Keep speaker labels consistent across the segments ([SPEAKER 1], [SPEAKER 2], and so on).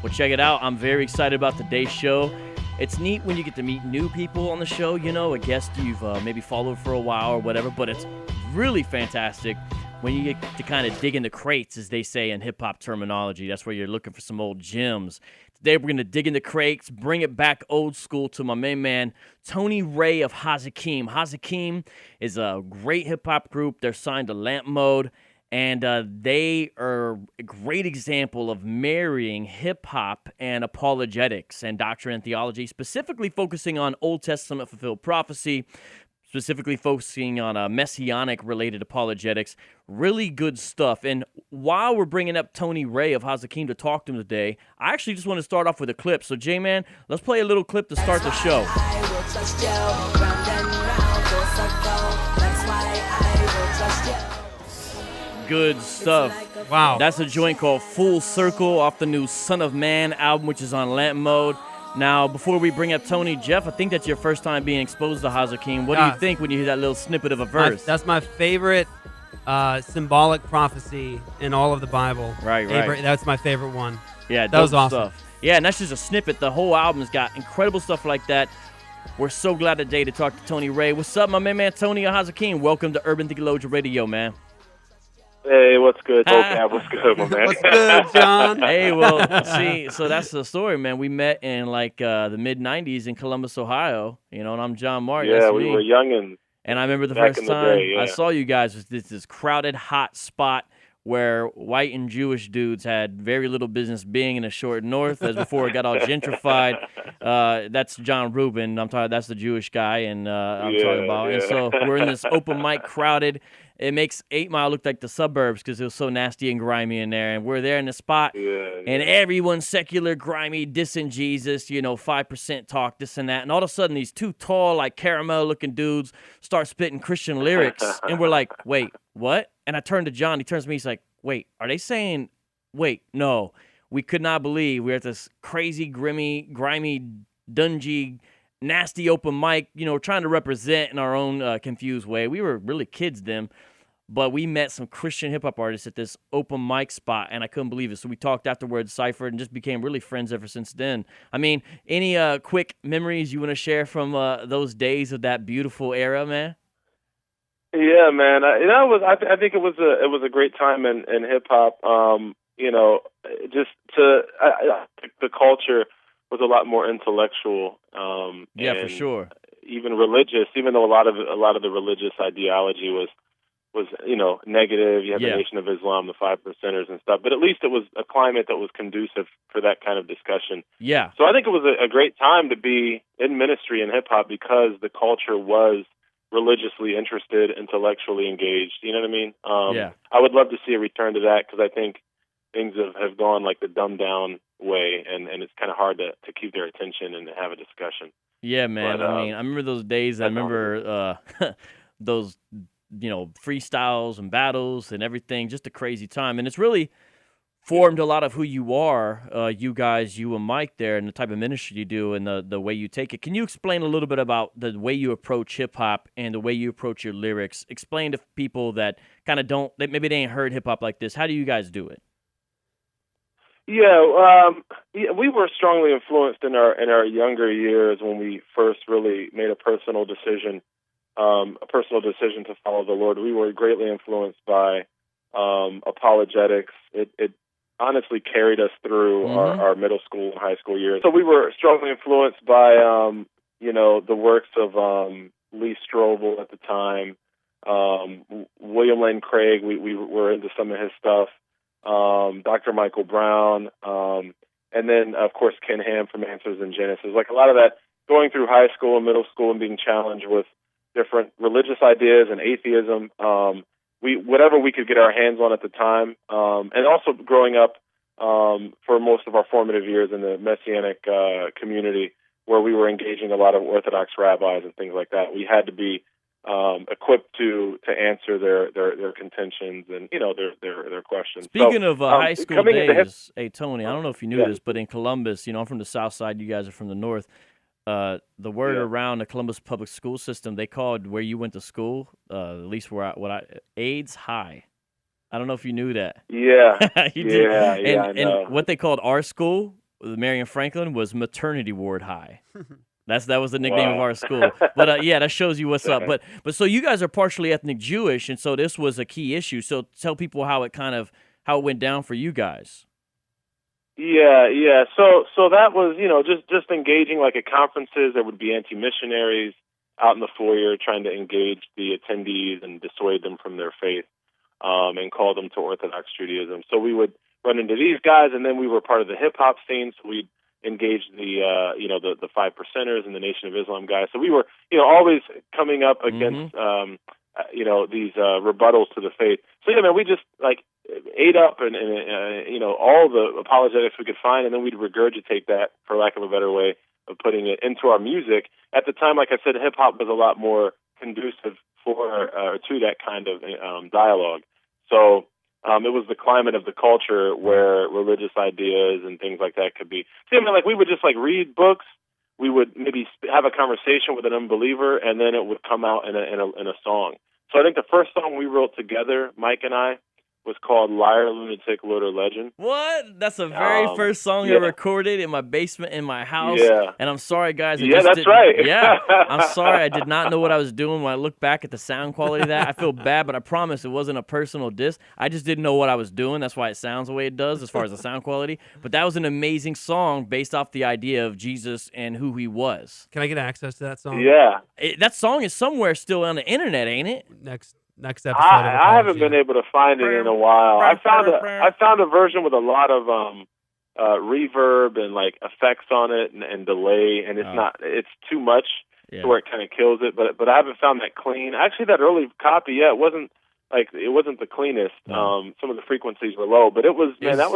[SPEAKER 1] Well, check it out. I'm very excited about today's show. It's neat when you get to meet new people on the show, you know, a guest you've maybe followed for a while or whatever, but it's really fantastic when you get to kind of dig in the crates, as they say in hip-hop terminology. That's where you're looking for some old gems. Today we're going to dig in the crates, bring it back old school to my main man, Tony Wray of Hazakim. Hazakim is a great hip-hop group. They're signed to Lamp Mode, and they are a great example of marrying hip-hop and apologetics and doctrine and theology, specifically focusing on Old Testament fulfilled prophecy, specifically focusing on messianic-related apologetics. Really good stuff. And while we're bringing up Tony Wray of Hazakim to talk to him today, I actually just want to start off with a clip. So, J-Man, let's play a little clip to start the show. Good stuff.
[SPEAKER 2] Wow.
[SPEAKER 1] That's a joint called Full Circle off the new Son of Man album, which is on Lamp Mode. Now, before we bring up Tony, Jeff, I think that's your first time being exposed to Hazakim. What do you think when you hear that little snippet of a verse?
[SPEAKER 2] That's my favorite symbolic prophecy in all of the Bible.
[SPEAKER 1] Right.
[SPEAKER 2] That's my favorite one.
[SPEAKER 1] Yeah,
[SPEAKER 2] that was awesome.
[SPEAKER 1] Stuff. Yeah, and that's just a snippet. The whole album's got incredible stuff like that. We're so glad today to talk to Tony Wray. What's up, my man Tony of Hazakim? Welcome to Urban Theologian Radio, man.
[SPEAKER 3] Hey, what's good? Vocab, what's good, my man?
[SPEAKER 2] What's good, John?
[SPEAKER 1] Hey, well, see, so that's the story, man. We met in, the mid-'90s in Columbus, Ohio, you know, and I'm John Martin.
[SPEAKER 3] Yeah, we were youngins.
[SPEAKER 1] And I remember the
[SPEAKER 3] back
[SPEAKER 1] first
[SPEAKER 3] in the
[SPEAKER 1] time
[SPEAKER 3] day, yeah.
[SPEAKER 1] I saw you guys was this crowded, hot spot where white and Jewish dudes had very little business being in the short north, as before it got all gentrified. That's John Rubin. That's the Jewish guy, and I'm talking about.
[SPEAKER 3] Yeah.
[SPEAKER 1] And so we're in this open mic, crowded. It makes 8 Mile look like the suburbs because it was so nasty and grimy in there. And we're there in the spot, and everyone's secular, grimy, dissing Jesus, 5% talk, this and that. And all of a sudden, these two tall, caramel-looking dudes start spitting Christian lyrics. And we're like, wait, what? And I turn to John. He turns to me. He's like, wait, are they saying, wait, no. We could not believe we're at this crazy, grimy, dungy, nasty open mic, trying to represent in our own confused way. We were really kids then, but we met some Christian hip-hop artists at this open mic spot, and I couldn't believe it. So we talked afterwards, ciphered, and just became really friends ever since then. I mean, any quick memories you want to share from those days of that beautiful era, man?
[SPEAKER 3] Yeah, man. I think it was a great time in hip-hop. The culture was a lot more intellectual.
[SPEAKER 1] For sure.
[SPEAKER 3] Even religious, even though a lot of the religious ideology was negative. You had the Nation of Islam, the 5%ers and stuff, but at least it was a climate that was conducive for that kind of discussion.
[SPEAKER 1] Yeah.
[SPEAKER 3] So I think it was a great time to be in ministry in hip hop because the culture was religiously interested, intellectually engaged. You know what I mean? I would love to see a return to that because I think things have gone like the dumbed down way, and it's kind of hard to keep their attention and have a discussion.
[SPEAKER 1] Yeah, man.
[SPEAKER 3] But,
[SPEAKER 1] I remember those days. I remember those, freestyles and battles and everything. Just a crazy time, and it's really formed a lot of who you are, you guys, you and Mike there, and the type of ministry you do and the way you take it. Can you explain a little bit about the way you approach hip-hop and the way you approach your lyrics? Explain to people that kind of maybe they ain't heard hip-hop like this. How do you guys do it?
[SPEAKER 3] Yeah, we were strongly influenced in our younger years when we first really made a personal decision to follow the Lord. We were greatly influenced by apologetics. It honestly carried us through our middle school and high school years. So we were strongly influenced by the works of Lee Strobel at the time, William Lane Craig. We were into some of his stuff. Dr. Michael Brown, and then, of course, Ken Ham from Answers in Genesis. Like a lot of that, going through high school and middle school and being challenged with different religious ideas and atheism, whatever we could get our hands on at the time, and also growing up for most of our formative years in the Messianic community, where we were engaging a lot of Orthodox rabbis and things like that. We had to be equipped to answer their contentions and their questions.
[SPEAKER 1] Speaking of high school days, hey Tony, I don't know if you knew this, but in Columbus, I'm from the South Side. You guys are from the North. The word around the Columbus public school system, they called where you went to school, at least AIDS high. I don't know if you knew that.
[SPEAKER 3] Yeah,
[SPEAKER 1] you did.
[SPEAKER 3] I know.
[SPEAKER 1] And what they called our school Marion Franklin was maternity ward high. That was the nickname of our school. But yeah, that shows you what's up. But so you guys are partially ethnic Jewish, and so this was a key issue. So tell people how it went down for you guys.
[SPEAKER 3] Yeah. So that was, just engaging, like at conferences. There would be anti-missionaries out in the foyer trying to engage the attendees and dissuade them from their faith, and call them to Orthodox Judaism. So we would run into these guys, and then we were part of the hip hop scene. So we'd engage the 5 Percenters and the Nation of Islam guys. So we were, always coming up against, these rebuttals to the faith. So yeah, man, we just ate up and all the apologetics we could find, and then we'd regurgitate that, for lack of a better way of putting it, into our music. At the time, like I said, hip hop was a lot more conducive to that kind of dialogue. So it was the climate of the culture where religious ideas and things like that could be. See, I mean, we would just read books. We would maybe have a conversation with an unbeliever, and then it would come out in a song. So I think the first song we wrote together, Mike and I, was called "Liar, Lunatic, Lord, or Legend."
[SPEAKER 1] What? That's the very first song I recorded in my basement in my house.
[SPEAKER 3] Yeah.
[SPEAKER 1] And I'm sorry, guys.
[SPEAKER 3] That's right.
[SPEAKER 1] Yeah. I'm sorry. I did not know what I was doing. When I look back at the sound quality of that, I feel bad, but I promise it wasn't a personal diss. I just didn't know what I was doing. That's why it sounds the way it does as far as the sound quality. But that was an amazing song based off the idea of Jesus and who he was.
[SPEAKER 2] Can I get access to that song?
[SPEAKER 3] Yeah.
[SPEAKER 1] That song is somewhere still on the internet, ain't it?
[SPEAKER 2] Next episode.
[SPEAKER 3] I haven't been able to find it in a while. I found a version with a lot of reverb and effects on it and delay, and it's too much to where it kind of kills it. But I haven't found that clean. Actually, that early copy, it wasn't the cleanest.
[SPEAKER 1] No.
[SPEAKER 3] Some of the frequencies were low, but that was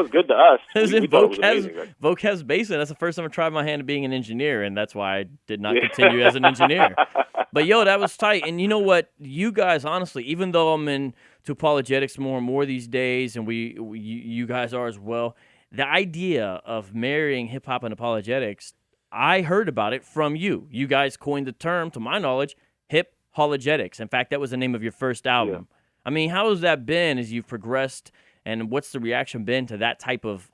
[SPEAKER 3] good to us.
[SPEAKER 1] It was in
[SPEAKER 3] Vocab's
[SPEAKER 1] basement. That's the first time I tried my hand at being an engineer, and that's why I did not continue as an engineer. But that was tight. And you know what? You guys, honestly, even though I'm into apologetics more and more these days, and you guys are as well, the idea of marrying hip hop and apologetics, I heard about it from you. You guys coined the term, to my knowledge, hip-hologetics. In fact, that was the name of your first album. Yeah. I mean, how has that been as you've progressed, and what's the reaction been to that type of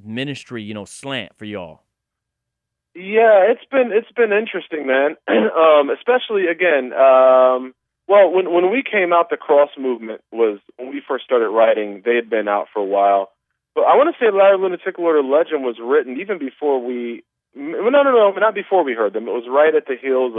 [SPEAKER 1] ministry, slant for y'all?
[SPEAKER 3] Yeah, it's been interesting, man. Especially again, when we came out, the cross movement was when we first started writing. They had been out for a while, but I want to say "Liar, Lunatic, Lord, or Legend" was written even before we. No, not before we heard them. It was right at the heels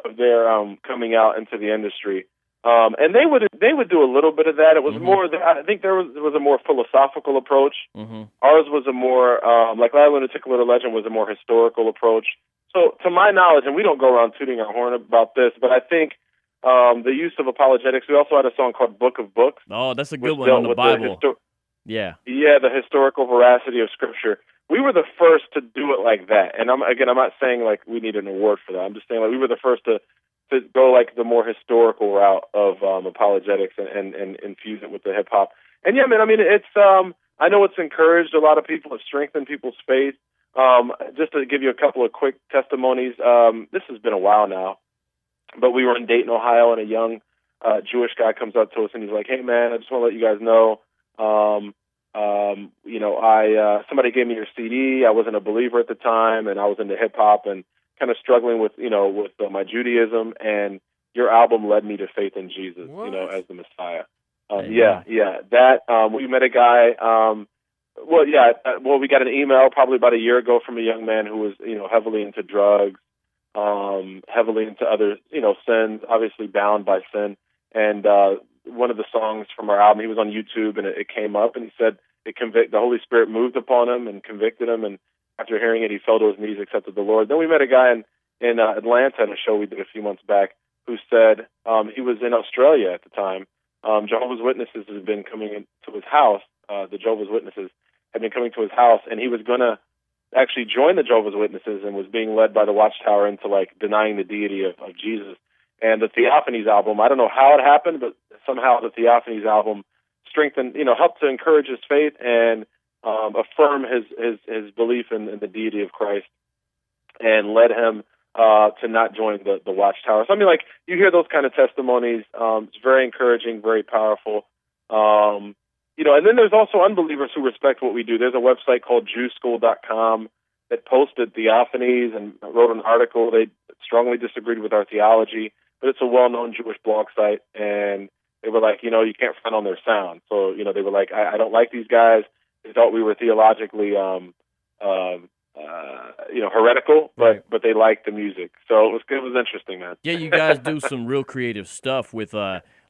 [SPEAKER 3] of their coming out into the industry. And they would do a little bit of that. It was more. I think there was a more philosophical approach. Ours was a more "Liar, Lunatic, Lord, or Legend" was a more historical approach. So, to my knowledge, and we don't go around tooting our horn about this, but I think the use of apologetics. We also had a song called "Book of Books."
[SPEAKER 1] Oh, that's a good one on the Bible.
[SPEAKER 3] The historical veracity of Scripture. We were the first to do it like that. And I'm not saying we need an award for that. I'm just saying we were the first to go the more historical route of apologetics and infuse it with the hip hop. And yeah, man, I mean, it's I know it's encouraged a lot of people. It's strengthened people's faith. Just to give you a couple of quick testimonies, this has been a while now, but we were in Dayton, Ohio, and a young Jewish guy comes up to us and he's like, "Hey, man, I just want to let you guys know, somebody gave me your CD. I wasn't a believer at the time, and I was into hip hop and kind of struggling with my Judaism, and your album led me to faith in Jesus, as the Messiah." We met a guy. We got an email probably about a year ago from a young man who was heavily into drugs, heavily into other sins, obviously bound by sin. And one of the songs from our album, he was on YouTube, and it came up, and he said the Holy Spirit moved upon him and convicted him, and after hearing it, he fell to his knees, accepted the Lord. Then we met a guy in Atlanta at a show we did a few months back who said he was in Australia at the time. Jehovah's Witnesses had been coming into his house. The Jehovah's Witnesses had been coming to his house, and he was going to actually join the Jehovah's Witnesses and was being led by the Watchtower into denying the deity of Jesus. And the Theophanies album, I don't know how it happened, but somehow the Theophanies album strengthened, helped to encourage his faith and affirm his belief in the deity of Christ, and led him to not join the Watchtower. So I mean, you hear those kind of testimonies. It's very encouraging, very powerful. and then there's also unbelievers who respect what we do. There's a website called jewschool.com that posted theophanies and wrote an article. They strongly disagreed with our theology, but it's a well-known Jewish blog site, and they were like, you can't front on their sound. So, they were like, I don't like these guys. They thought we were theologically, heretical, but they liked the music. So it was interesting, man.
[SPEAKER 1] Yeah, you guys do some real creative stuff with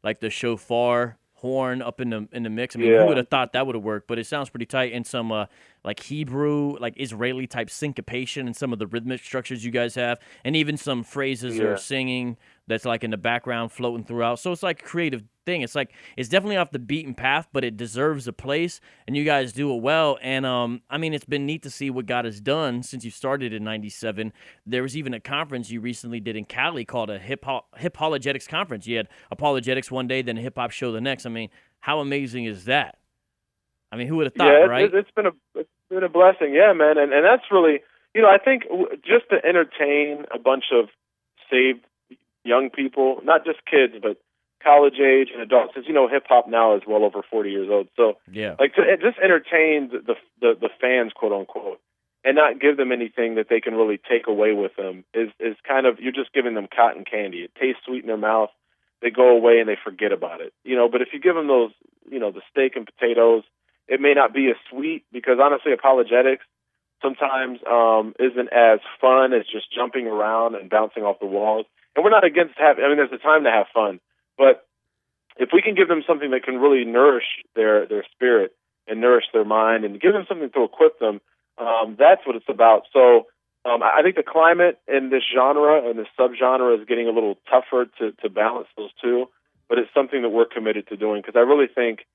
[SPEAKER 1] like the shofar horn up in the mix. I mean, who would have thought that would have worked? But it sounds pretty tight. And some like Hebrew, like Israeli type syncopation and some of the rhythmic structures you guys have, and even some phrases or singing that's like in the background floating throughout. So it's like a creative thing. It's like it's definitely off the beaten path, but it deserves a place, and you guys do it well. And I mean, it's been neat to see what God has done since you started in '97. There was even a conference you recently did in Cali called a Hip-Apologetics conference. You had apologetics one day, then a hip hop show the next. I mean, how amazing is that? I mean, who would have thought, right?
[SPEAKER 3] It's been a blessing, yeah, man. And that's really, I think just to entertain a bunch of saved young people, not just kids, but college age and adults. Because hip hop now is well over 40 years old. So like to just entertain the fans, quote unquote, and not give them anything that they can really take away with them is kind of, you're just giving them cotton candy. It tastes sweet in their mouth. They go away and they forget about it. But if you give them those, the steak and potatoes, it may not be as sweet, because honestly, apologetics sometimes isn't as fun as just jumping around and bouncing off the walls. And we're not against there's a time to have fun, but if we can give them something that can really nourish their spirit and nourish their mind and give them something to equip them, that's what it's about. So I think the climate in this genre and this subgenre is getting a little tougher to balance those two, but it's something that we're committed to doing, because I really think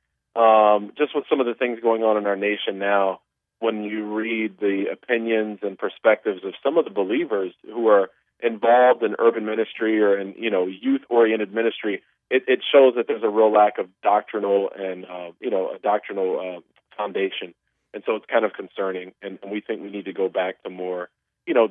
[SPEAKER 3] just with some of the things going on in our nation now, when you read the opinions and perspectives of some of the believers who are involved in urban ministry or in youth-oriented ministry, it shows that there's a real lack of doctrinal and a doctrinal foundation, and so it's kind of concerning. And we think we need to go back to more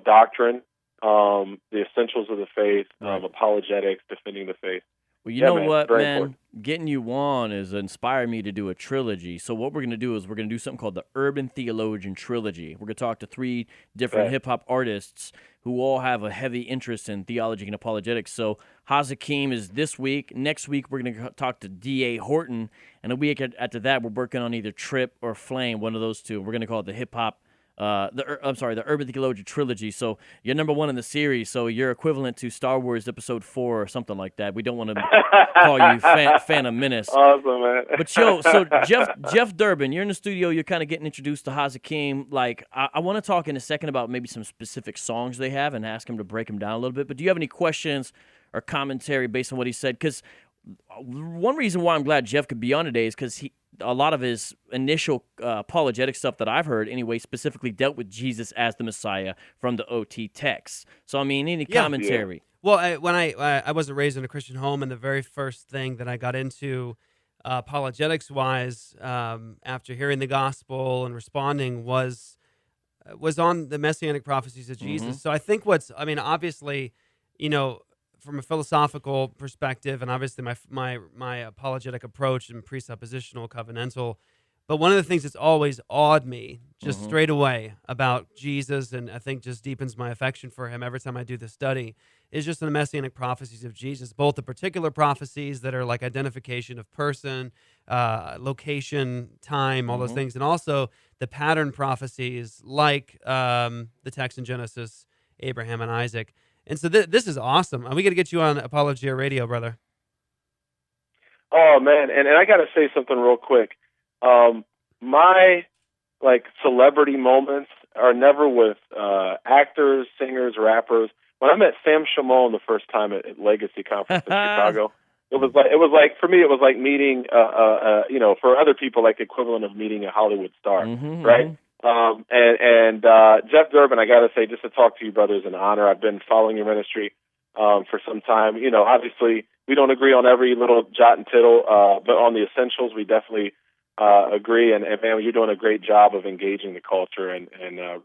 [SPEAKER 3] doctrine, the essentials of the faith, apologetics, defending the faith.
[SPEAKER 1] Well, you know what, man?
[SPEAKER 3] Important.
[SPEAKER 1] Getting you on has inspired me to do a trilogy. So what we're going to do is we're going to do something called the Urban Theologian Trilogy. We're going to talk to 3 different hip-hop artists who all have a heavy interest in theology and apologetics. So Hazakim is this week. Next week, we're going to talk to D.A. Horton. And a week after that, we're working on either Trip or Flame, one of those two. We're going to call it the hip-hop the Urban Theologian Trilogy. So you're number 1 in the series, so you're equivalent to Star Wars Episode 4 or something like that. We don't want to call you Phantom Menace.
[SPEAKER 3] Awesome, man.
[SPEAKER 1] But so Jeff Durbin, you're in the studio, you're kind of getting introduced to Hazakim. Like, I want to talk in a second about maybe some specific songs they have and ask him to break them down a little bit. But do you have any questions or commentary based on what he said? Because one reason why I'm glad Jeff could be on today is because a lot of his initial apologetic stuff that I've heard anyway specifically dealt with Jesus as the Messiah from the OT text. So, I mean, any commentary?
[SPEAKER 2] Yeah. Well, when I wasn't raised in a Christian home, and the very first thing that I got into apologetics-wise after hearing the gospel and responding was on the messianic prophecies of Jesus.
[SPEAKER 1] Mm-hmm.
[SPEAKER 2] So I think obviously, from a philosophical perspective, and obviously my apologetic approach and presuppositional covenantal, but one of the things that's always awed me just straight away about Jesus, and I think just deepens my affection for him every time I do the study, is just the messianic prophecies of Jesus, both the particular prophecies that are like identification of person, location, time, all those things, and also the pattern prophecies like the text in Genesis, Abraham and Isaac. And so this is awesome. We got to get you on Apologia Radio, brother.
[SPEAKER 3] Oh, man. And I got to say something real quick. My celebrity moments are never with actors, singers, rappers. When I met Sam Shimon the first time at Legacy Conference in Chicago, it was like for me it was like meeting for other people like the equivalent of meeting a Hollywood star, right? And Jeff Durbin, I got to say, just to talk to you, brother, is an honor. I've been following your ministry for some time. Obviously we don't agree on every little jot and tittle, but on the essentials we definitely agree. And man, you're doing a great job of engaging the culture and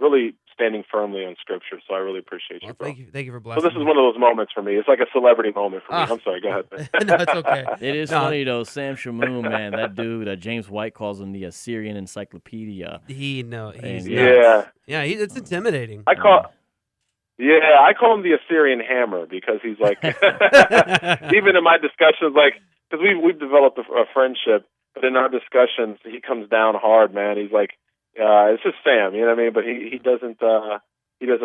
[SPEAKER 3] really standing firmly on Scripture. So I really appreciate you, bro.
[SPEAKER 2] Thank you for blessing.
[SPEAKER 3] So this is one of those moments for me. It's like a celebrity moment for me. I'm sorry. Go ahead, man.
[SPEAKER 2] No, it's okay.
[SPEAKER 1] It is funny though. Sam Shamoon, man, that dude. James White calls him the Assyrian Encyclopedia.
[SPEAKER 2] He's it's intimidating.
[SPEAKER 3] I call him the Assyrian Hammer because he's like, even in my discussions, like, because we've developed a friendship, but in our discussions, he comes down hard, man. He's like, it's just Sam, you know what I mean? But he doesn't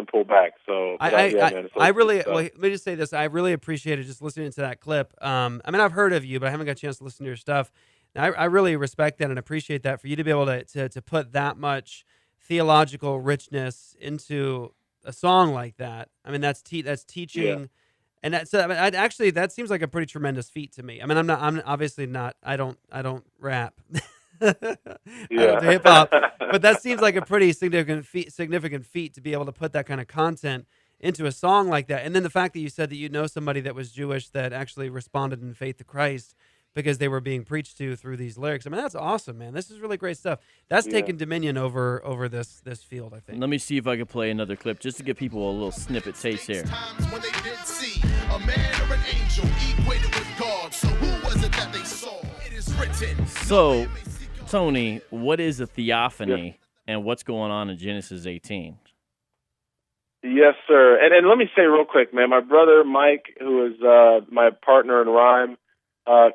[SPEAKER 3] pull back. So man,
[SPEAKER 2] let me just say this. I really appreciated just listening to that clip. I mean, I've heard of you, but I haven't got a chance to listen to your stuff. And I really respect that and appreciate that for you to be able to put that much theological richness into a song like that. I mean, that's teaching. Yeah. And that seems like a pretty tremendous feat to me. I mean, I'm obviously not, I don't rap. I don't do hip hop, but that seems like a pretty significant feat to be able to put that kind of content into a song like that. And then the fact that you said that you know somebody that was Jewish that actually responded in faith to Christ because they were being preached to through these lyrics. I mean, that's awesome, man. This is really great stuff. That's taken dominion over this field, I think.
[SPEAKER 1] Let me see if I can play another clip just to give people a little snippet taste here.
[SPEAKER 4] When they did see a man or an angel equated with God, so who was it that they saw? It is written.
[SPEAKER 1] So, Tony, what is a theophany and what's going on in Genesis 18?
[SPEAKER 3] Yes, sir. And let me say real quick, man, my brother Mike, who is my partner in rhyme,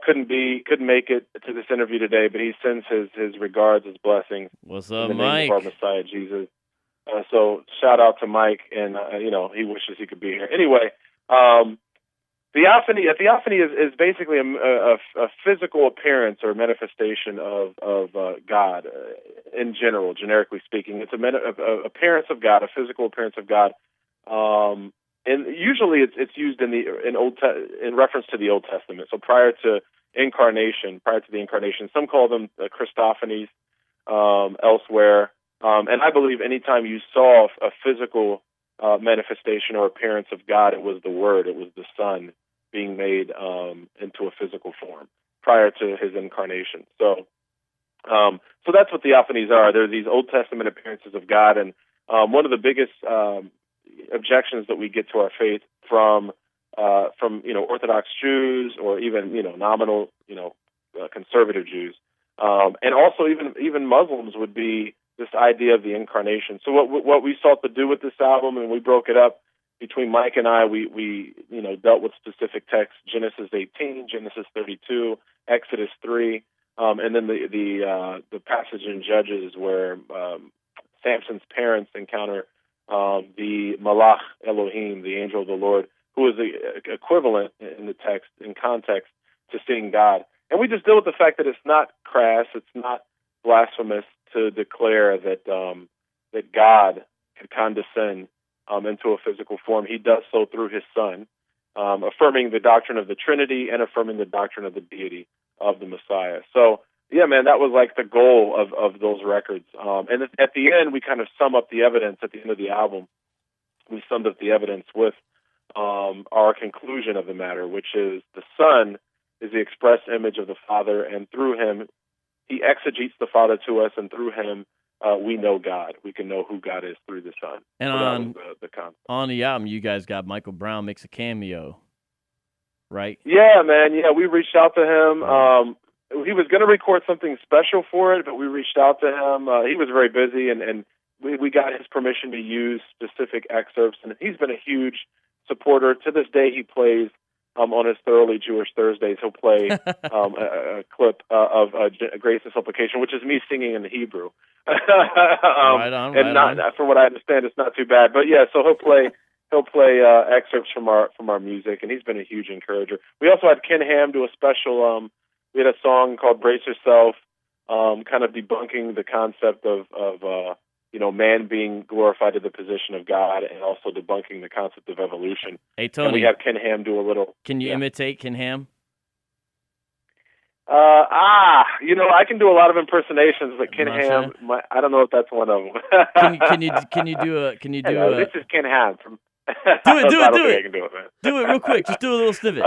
[SPEAKER 3] couldn't make it to this interview today, but he sends his regards, his blessings.
[SPEAKER 1] What's up,
[SPEAKER 3] in the
[SPEAKER 1] Mike?
[SPEAKER 3] name of our Messiah, Jesus. So shout out to Mike, and he wishes he could be here. Anyway, theophany. A theophany is basically a physical appearance or manifestation of God in general, generically speaking. It's a appearance of God, a physical appearance of God. And usually it's used in reference to the Old Testament. So prior to the incarnation, some call them Christophanies elsewhere. And I believe anytime you saw a physical manifestation or appearance of God, it was the Word, it was the Son being made into a physical form prior to His incarnation. So that's what theophanies are. They're these Old Testament appearances of God, and one of the biggest objections that we get to our faith from Orthodox Jews or even nominal conservative Jews, and also even Muslims would be this idea of the incarnation. So what we sought to do with this album, and we broke it up between Mike and I, we dealt with specific texts: Genesis 18, Genesis 32, Exodus 3, and then the passage in Judges where Samson's parents encounter the Malach Elohim, the angel of the Lord, who is the equivalent in the text, in context, to seeing God. And we just deal with the fact that it's not crass, it's not blasphemous to declare that that God could condescend into a physical form. He does so through His Son, affirming the doctrine of the Trinity and affirming the doctrine of the deity of the Messiah. So, yeah, man, that was like the goal of those records. And at the end, we kind of sum up the evidence. At the end of the album, we summed up the evidence with our conclusion of the matter, which is the Son is the express image of the Father, and through Him, He exegetes the Father to us, and through Him, we know God. We can know who God is through the Son.
[SPEAKER 1] And
[SPEAKER 3] so
[SPEAKER 1] on the album, you guys got Michael Brown makes a cameo, right?
[SPEAKER 3] Yeah, man. Yeah, we reached out to him. He was going to record something special for it, but we reached out to him. He was very busy, and we got his permission to use specific excerpts, and he's been a huge supporter. To this day, he plays on his Thoroughly Jewish Thursdays. He'll play a clip of Grace and Supplication, which is me singing in the Hebrew.
[SPEAKER 1] Right on.
[SPEAKER 3] From what I understand, it's not too bad. But yeah, so he'll play excerpts from our music, and he's been a huge encourager. We also had Ken Ham do a special. We had a song called "Brace Yourself," kind of debunking the concept of man being glorified to the position of God, and also debunking the concept of evolution.
[SPEAKER 1] Hey, Tony,
[SPEAKER 3] and we have Ken Ham do a little.
[SPEAKER 1] Can you imitate Ken Ham?
[SPEAKER 3] I can do a lot of impersonations, but Ken Ham, I don't know if that's one of them.
[SPEAKER 1] Can you do
[SPEAKER 3] this is Ken Ham from.
[SPEAKER 1] Do it.
[SPEAKER 3] I can do it, man.
[SPEAKER 1] Do it real quick. Just do a little snippet.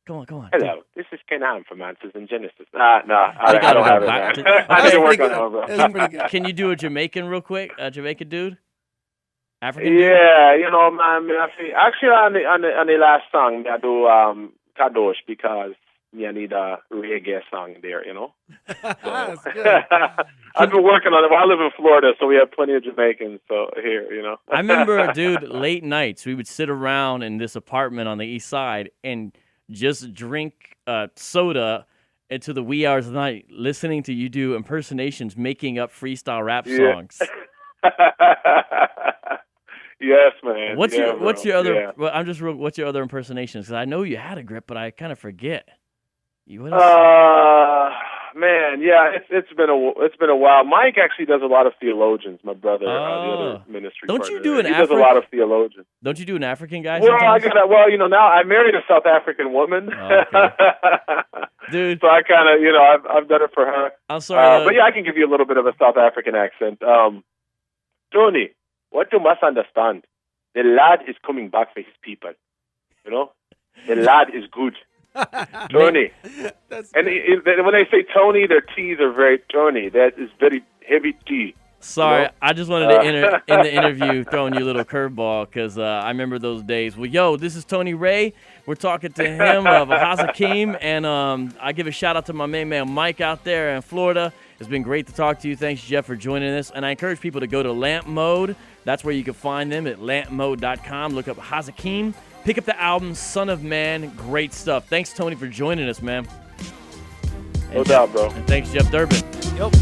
[SPEAKER 1] Go on.
[SPEAKER 3] Hello, this is Canaan from Answers in Genesis. No, I
[SPEAKER 1] gotta
[SPEAKER 3] don't
[SPEAKER 1] go
[SPEAKER 3] have it,
[SPEAKER 1] back
[SPEAKER 3] man.
[SPEAKER 1] to-
[SPEAKER 3] I didn't
[SPEAKER 2] That's
[SPEAKER 3] work
[SPEAKER 2] pretty
[SPEAKER 3] on
[SPEAKER 2] good.
[SPEAKER 3] that one, bro.
[SPEAKER 2] That's pretty good.
[SPEAKER 1] Can you do a Jamaican real quick? A Jamaican dude? African dude?
[SPEAKER 3] Yeah, you know, man. Actually, on the last song, I do Kadosh because I need a reggae song there, you know.
[SPEAKER 2] That's good.
[SPEAKER 3] I've been working on it. Well, I live in Florida, so we have plenty of Jamaicans. So here, you know.
[SPEAKER 1] I remember, dude, late nights, we would sit around in this apartment on the east side and just drink soda into the wee hours of the night, listening to you do impersonations, making up freestyle rap songs.
[SPEAKER 3] Yes, man.
[SPEAKER 1] What's your other?
[SPEAKER 3] Yeah.
[SPEAKER 1] Well, what's your other impersonations? Because I know you had a grip, but I kind of forget.
[SPEAKER 3] Man, yeah, it's been a while. Mike actually does a lot of theologians. My brother, the other ministry.
[SPEAKER 1] Don't
[SPEAKER 3] partner.
[SPEAKER 1] you do an
[SPEAKER 3] He does a lot of theologians.
[SPEAKER 1] Don't you do an African guy?
[SPEAKER 3] Well,
[SPEAKER 1] sometimes?
[SPEAKER 3] you know, now I married a South African woman.
[SPEAKER 1] Oh, okay. Dude.
[SPEAKER 3] So I kind of, you know, I've done it for her.
[SPEAKER 1] I'm sorry.
[SPEAKER 3] But yeah, I can give you a little bit of a South African accent. Tony, what you must understand, the lad is coming back for his people. You know, the lad is good. Tony. And when they say Tony, their T's are very Tony. That is very heavy T.
[SPEAKER 1] Sorry,
[SPEAKER 3] You know?
[SPEAKER 1] I just wanted to end the interview throwing you a little curveball because I remember those days. Well, yo, this is Tony Wray. We're talking to him of Hazakim, and I give a shout out to my main man Mike out there in Florida. It's been great to talk to you. Thanks, Jeff, for joining us. And I encourage people to go to Lamp Mode. That's where you can find them at lampmode.com. Look up Hazakim. Pick up the album Son of Man. Great stuff. Thanks, Tony, for joining us, man.
[SPEAKER 3] No doubt, bro.
[SPEAKER 1] And thanks, Jeff Durbin.
[SPEAKER 2] Yep.